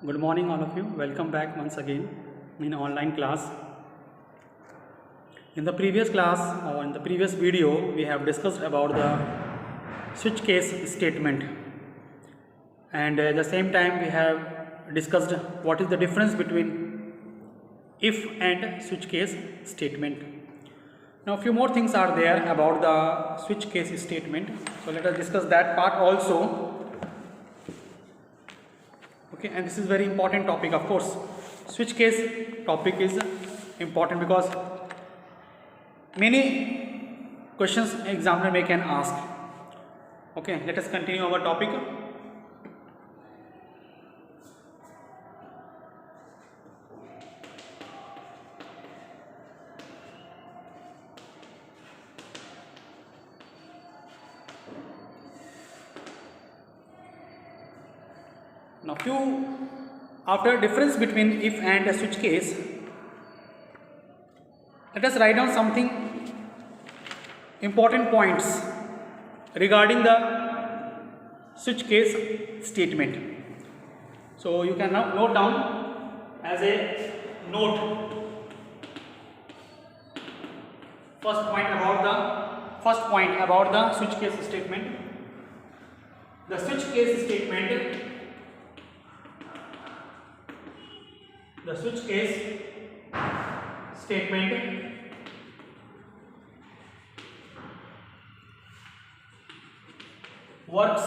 Good morning all of you. Welcome back once again in online class. In the previous class or in the previous video we have discussed about the switch case statement, and at the same time we have discussed what is the difference between if and switch case statement. Now few more things are there about the switch case statement, so let us discuss that part also. Okay, and this is very important topic. Of course, switch case topic is important because many questions examiner may can ask. Okay, let us continue our topic. Now after difference between if and a switch case, let us write down something important points regarding the switch case statement. So you can now note down as a note first point about the switch case statement. The switch case statement works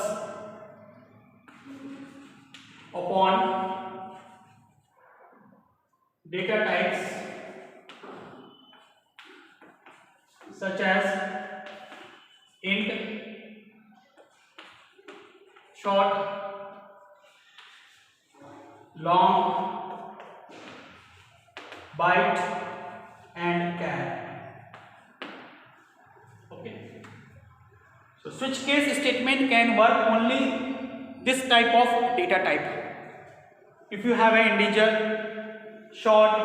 upon data types such as int, short, long, byte and char. Okay, so switch case statement can work only this type of data type. If you have an integer, short,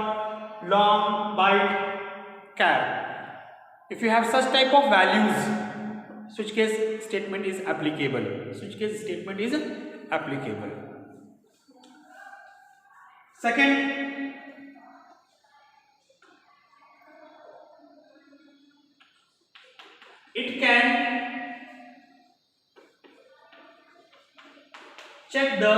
long, byte, char, if you have such type of values, switch case statement is applicable. Second, it can check the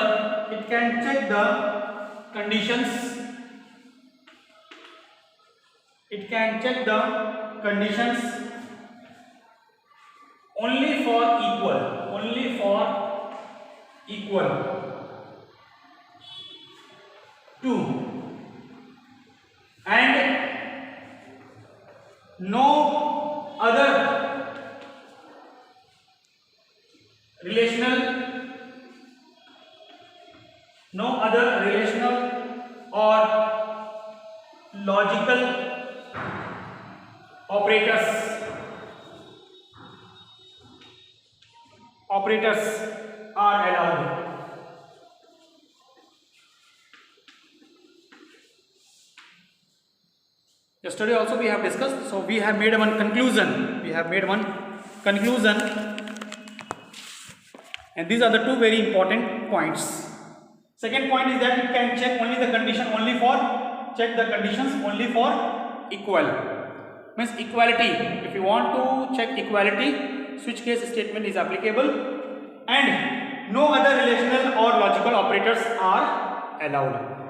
conditions. Only for equal to and no other relational or logical operators are allowed. Yesterday also we have discussed, so we have made one conclusion. And these are the two very important points. Second point is that it can check only the condition only for equal. Means equality. If you want to check equality, switch case statement is applicable, and no other relational or logical operators are allowed.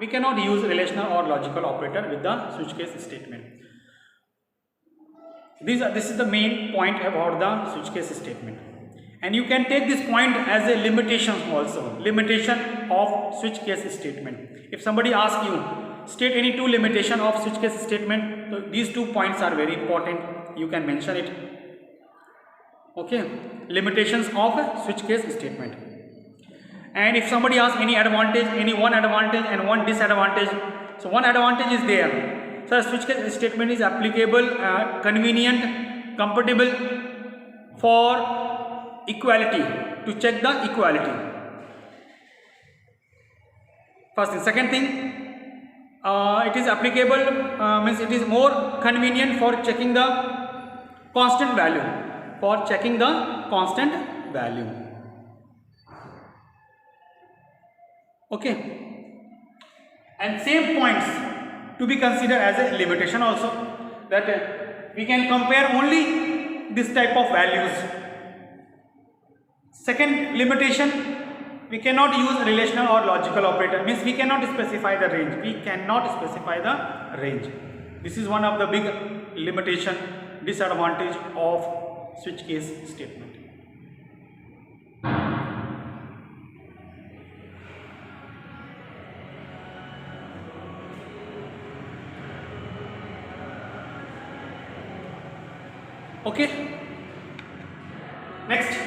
We cannot use relational or logical operator with the switch case statement. This is the main point about the switch case statement, and you can take this point as a limitation also. Limitation of switch case statement. If somebody asks you, state any two limitation of switch case statement, so these 2 points are very important. You can mention it. Okay, limitations of switch case statement. And if somebody asks any advantage, any one advantage and one disadvantage, so one advantage is there. So switch case statement is applicable, convenient, compatible for equality, to check the equality. First thing. Second thing, it is applicable, means it is more convenient for checking the constant value. Okay, and same points to be considered as a limitation also, that we can compare only this type of values. Second limitation, we cannot use relational or logical operator, means we cannot specify the range. We cannot specify the range. This is one of the big limitation, disadvantage of switch case statement. Okay, next.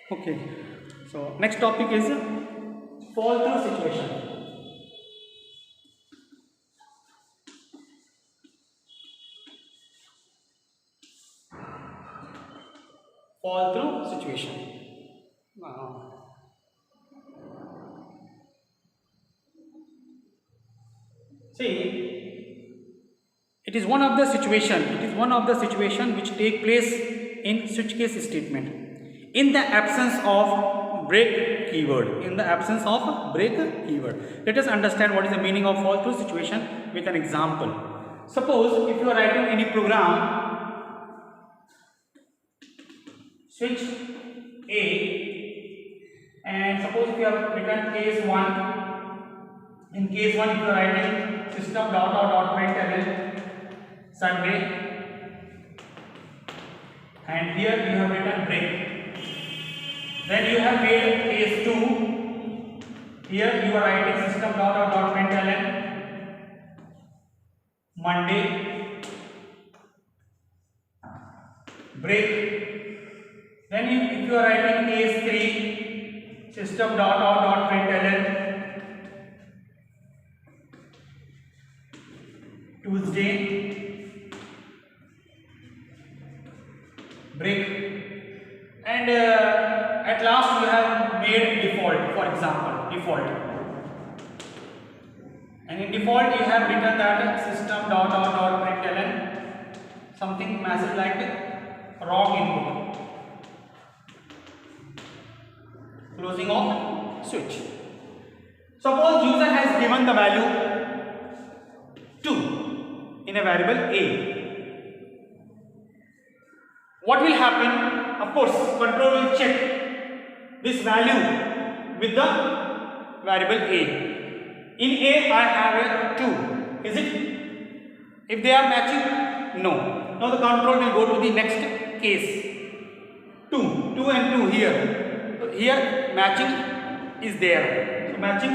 Okay, so next topic is fall through situation. Fall through situation. See, it is one of the situation which take place in switch case statement. In the absence of break keyword, let us understand what is the meaning of fall through situation with an example. Suppose if you are writing any program, switch A, and suppose if you have written case 1, in case 1 if you are writing system println Sunday, and here you have written break. Then you have made case 2. Here you are writing system println Monday, break. Then if you are writing case 3, system println Tuesday, break. And at last you have made default, for example, default. And in default you have written that system println something message like wrong input, closing of switch. Suppose user has given the value 2 in a variable A. What will happen? Of course, control will check this value with the variable A. In A, I have a 2. Is it? If they are matching, no. Now the control will go to the next case. 2 and 2 here. So here matching is there. So matching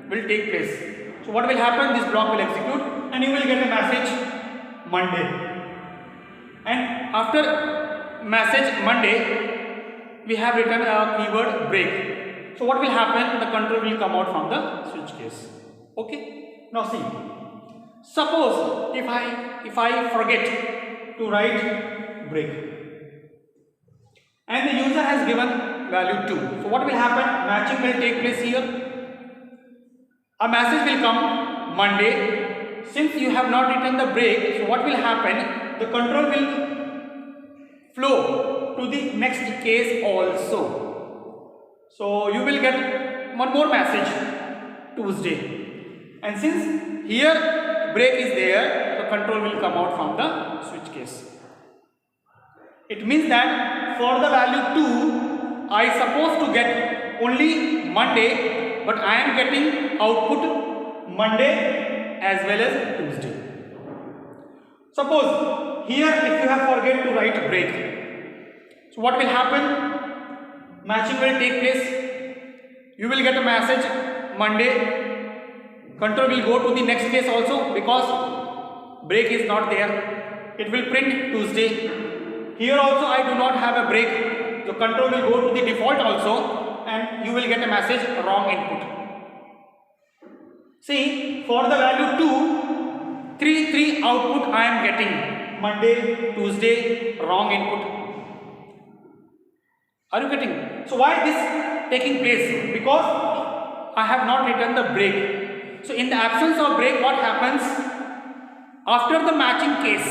will take place. So what will happen? This block will execute and you will get a message Monday. And after message Monday, we have written a keyword break. So what will happen? The control will come out from the switch case. Okay. Now see. Suppose if I forget to write break, and the user has given value 2. So what will happen? Matching will take place here. A message will come Monday. Since you have not written the break, so what will happen? The control will flow to the next case also. So you will get one more message Tuesday, and since here break is there, the control will come out from the switch case. It means that for the value 2, I supposed to get only Monday, but I am getting output Monday as well as Tuesday. Suppose here if you have forget to write break, so what will happen? Matching will take place. You will get a message Monday. Control will go to the next case also because break is not there. It will print Tuesday. Here also I do not have a break. The control will go to the default also and you will get a message wrong input. See, for the value 2, 3 output I am getting. Monday, Tuesday, wrong input. Are you getting? So why this taking place? Because I have not written the break. So in the absence of break, what happens? After the matching case,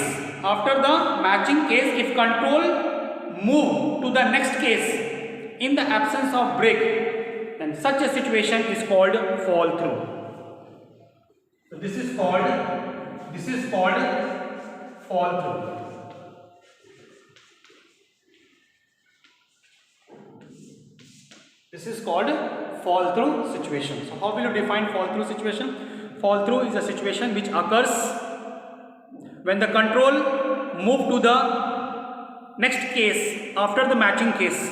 if control move to the next case in the absence of break, then such a situation is called fall through. So this is called fall through. This is called fall through situation. So how will you define fall through situation? Fall through is a situation which occurs when the control move to the next case after the matching case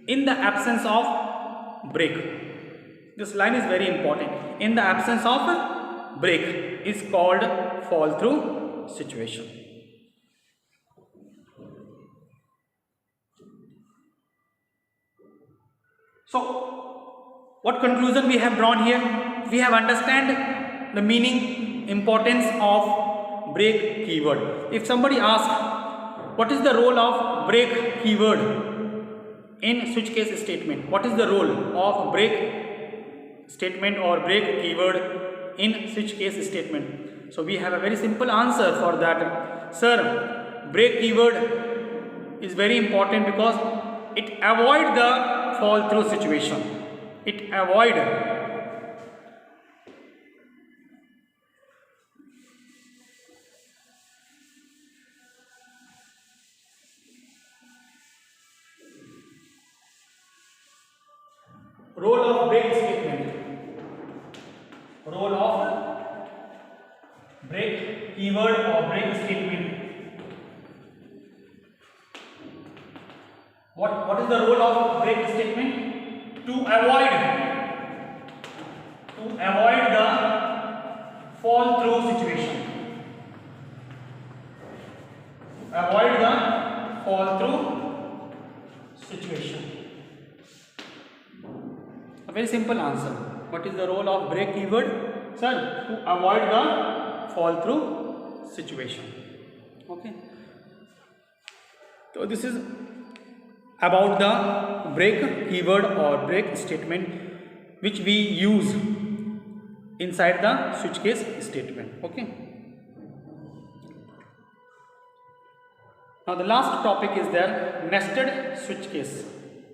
in the absence of break. This line is very important. In the absence of break is called fall through situation. So what conclusion we have drawn here? We have understand the meaning, importance of break keyword. If somebody asks what is the role of break keyword in switch case statement, what is the role of break statement or break keyword in switch case statement? So we have a very simple answer for that. Sir, break keyword is very important because it avoid the fall through situation. It avoid role of break statement. Role of break keyword or break statement. What is the role of break statement? To avoid the fall through situation. Avoid the fall through situation. A very simple answer. What is the role of break keyword? Sir, to avoid the fall through situation. Okay. So this is about the break keyword or break statement which we use inside the switch case statement. Okay. Now the last topic is there, nested switch case.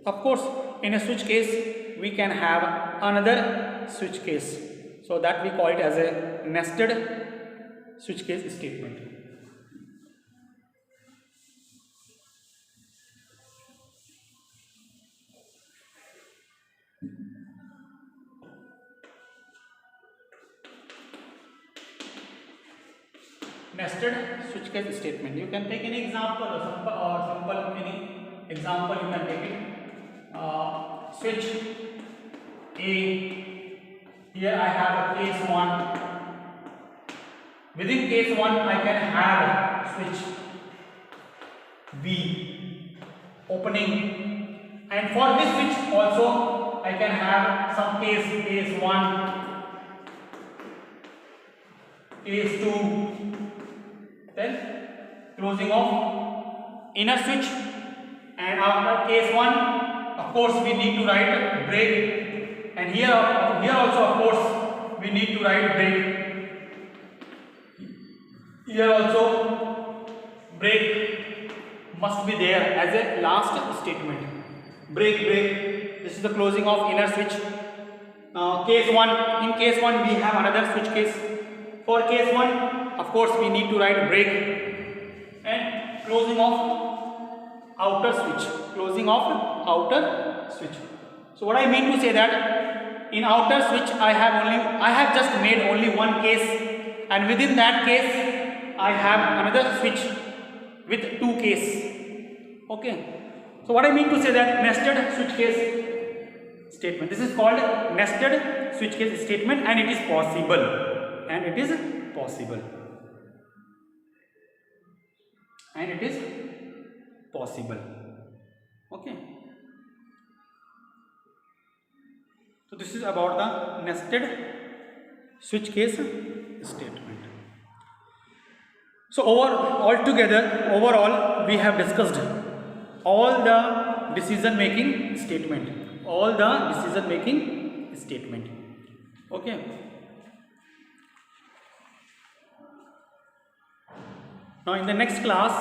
Of course, in a switch case we can have another switch case, so that we call it as a nested switch case statement. Nested switch case statement. You can take any example or simple any example you can take it. Switch A. Here I have a case 1. Within case 1 I can have switch B opening, and for this switch also I can have some case 1, case 2. Then closing of inner switch, and after case 1 of course we need to write break, and here also of course we need to write break. Here also break must be there as a last statement. Break. this is the closing of inner switch. Case 1, in case 1 we have another switch case. For case 1, of course we need to write break and closing of outer switch, closing of outer switch. So what I mean to say that in outer switch I have just made only one case, and within that case I have another switch with two cases. Okay, so what I mean to say that nested switch case statement, this is called nested switch case statement, and it is possible, and it is possible, and it is possible. Okay, so this is about the nested switch case statement. So overall we have discussed all the decision making statement, okay. Now in the next class,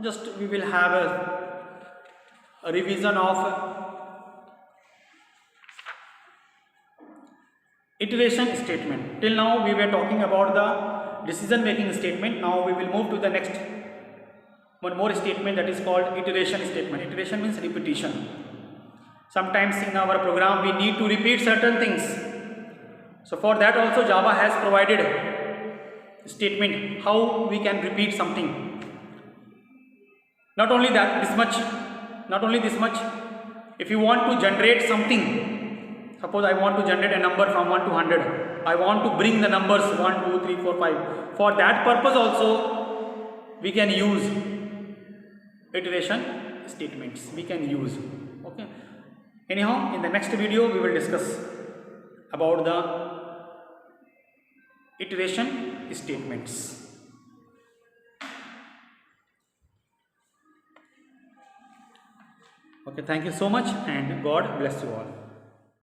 just we will have a revision of iteration statement. Till now we were talking about the decision making statement. Now we will move to the next one more statement, that is called iteration statement. Iteration means repetition. Sometimes in our program we need to repeat certain things. So for that also Java has provided statement how we can repeat something. Not only this much, if you want to generate something, suppose I want to generate a number from 1 to 100, I want to bring the numbers 1, 2, 3, 4, 5. For that purpose also we can use iteration statements, okay. Anyhow, in the next video we will discuss about the iteration statements. Okay, thank you so much, and God bless you all.